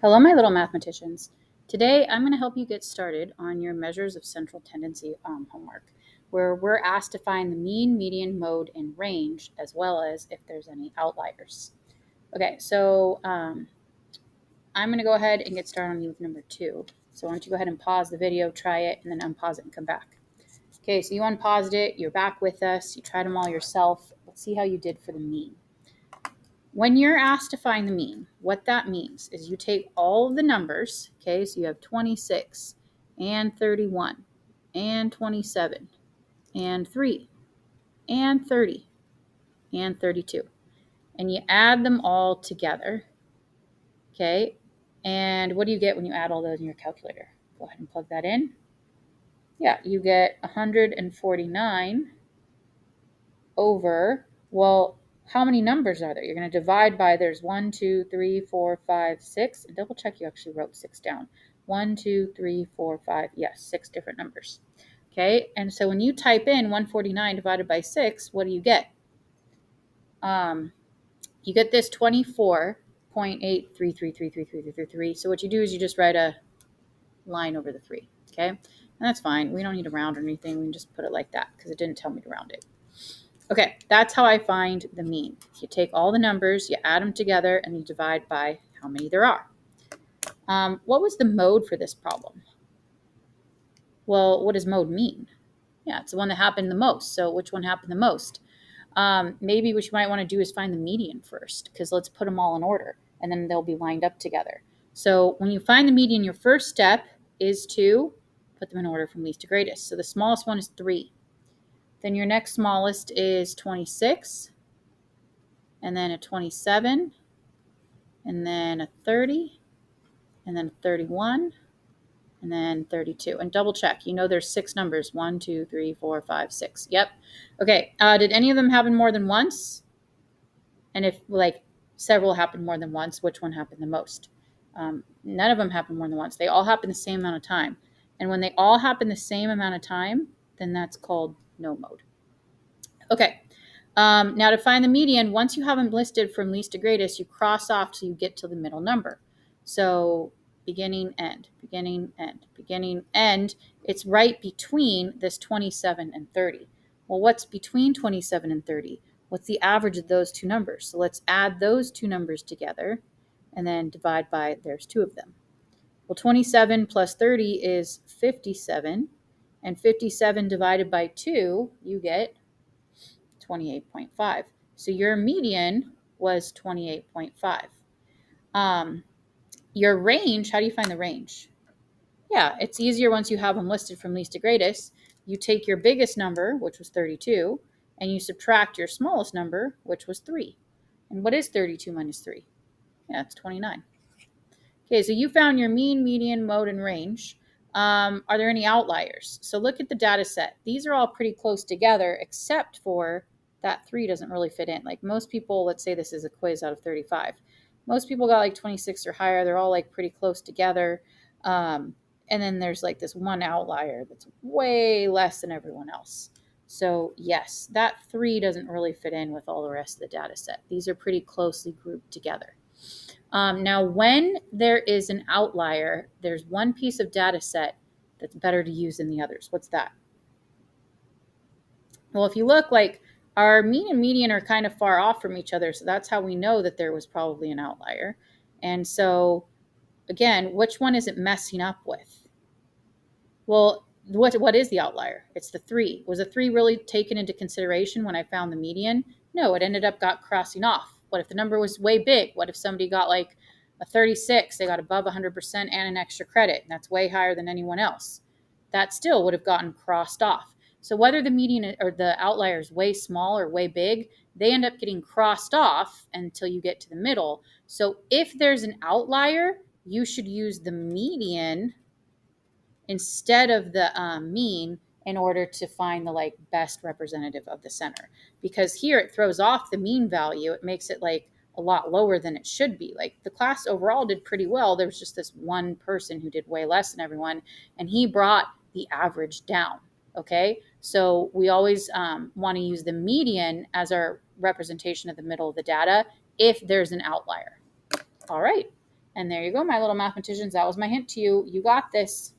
Hello, my little mathematicians. Today, I'm going to help you get started on your measures of central tendency homework, where we're asked to find the mean, median, mode, and range, as well as if there's any outliers. Okay, so I'm going to go ahead and get started on with number 2. So why don't you go ahead and pause the video, try it, and then unpause it and come back. Okay, so you unpaused it, you're back with us, you tried them all yourself. Let's see how you did for the mean. When you're asked to find the mean, what that means is you take all of the numbers, okay, so you have 26 and 31 and 27 and 3 and 30 and 32, and you add them all together, okay, and what do you get when you add all those in your calculator? Go ahead and plug that in. Yeah, you get 149 over, well, how many numbers are there? You're going to divide by, there's 1, 2, 3, 4, 5, 6. And double check you actually wrote 6 down. 1, 2, 3, 4, 5. Yes, 6 different numbers. Okay, and so when you type in 149 divided by 6, what do you get? You get this 24.833333333. So what you do is you just write a line over the 3. Okay, and that's fine. We don't need to round or anything. We can just put it like that because it didn't tell me to round it. Okay, that's how I find the mean. You take all the numbers, you add them together, and you divide by how many there are. What was the mode for this problem? Well, what does mode mean? Yeah, it's the one that happened the most. So which one happened the most? Maybe what you might want to do is find the median first, because let's put them all in order, and then they'll be lined up together. So when you find the median, your first step is to put them in order from least to greatest. So the smallest one is 3. Then your next smallest is 26, and then a 27, and then a 30, and then 31, and then 32. And double check. You know there's 6 numbers. 1, 2, 3, 4, 5, 6. Yep. Okay. Did any of them happen more than once? And if, like, several happened more than once, which one happened the most? None of them happened more than once. They all happen the same amount of time. And when they all happen the same amount of time, then that's called no mode. Okay. Now to find the median, once you have them listed from least to greatest, you cross off till you get to the middle number. So beginning, end, beginning, end, beginning, end. It's right between this 27 and 30. Well, what's between 27 and 30? What's the average of those two numbers? So let's add those two numbers together and then divide by, there's 2 of them. Well, 27 plus 30 is 57, and 57 divided by 2, you get 28.5. So your median was 28.5. Your range, how do you find the range? Yeah, it's easier once you have them listed from least to greatest. You take your biggest number, which was 32, and you subtract your smallest number, which was 3. And what is 32 minus 3? Yeah, it's 29. Okay, so you found your mean, median, mode, and range. Are there any outliers? So look at the data set. These are all pretty close together, except for that 3 doesn't really fit in. Like most people, let's say this is a quiz out of 35. Most people got like 26 or higher. They're all like pretty close together. And then there's like this one outlier that's way less than everyone else. So yes, that 3 doesn't really fit in with all the rest of the data set. These are pretty closely grouped together. Now, when there is an outlier, there's one piece of data set that's better to use than the others. What's that? Well, if you look, like our mean and median are kind of far off from each other, so that's how we know that there was probably an outlier. And so, again, which one is it messing up with? Well, what is the outlier? It's the 3. Was the 3 really taken into consideration when I found the median? No, it ended up crossing off. What if the number was way big? What if somebody got like a 36, they got above 100% and an extra credit, and that's way higher than anyone else? That still would have gotten crossed off. So whether the median or the outlier is way small or way big, they end up getting crossed off until you get to the middle. So if there's an outlier, you should use the median instead of the mean in order to find the like best representative of the center, because here it throws off the mean value. It makes it like a lot lower than it should be. Like the class overall did pretty well. There was just this one person who did way less than everyone, and he brought the average down. Okay, so we always want to use the median as our representation of the middle of the data if there's an outlier. All right, And there you go, my little mathematicians. That was my hint to you. You got this.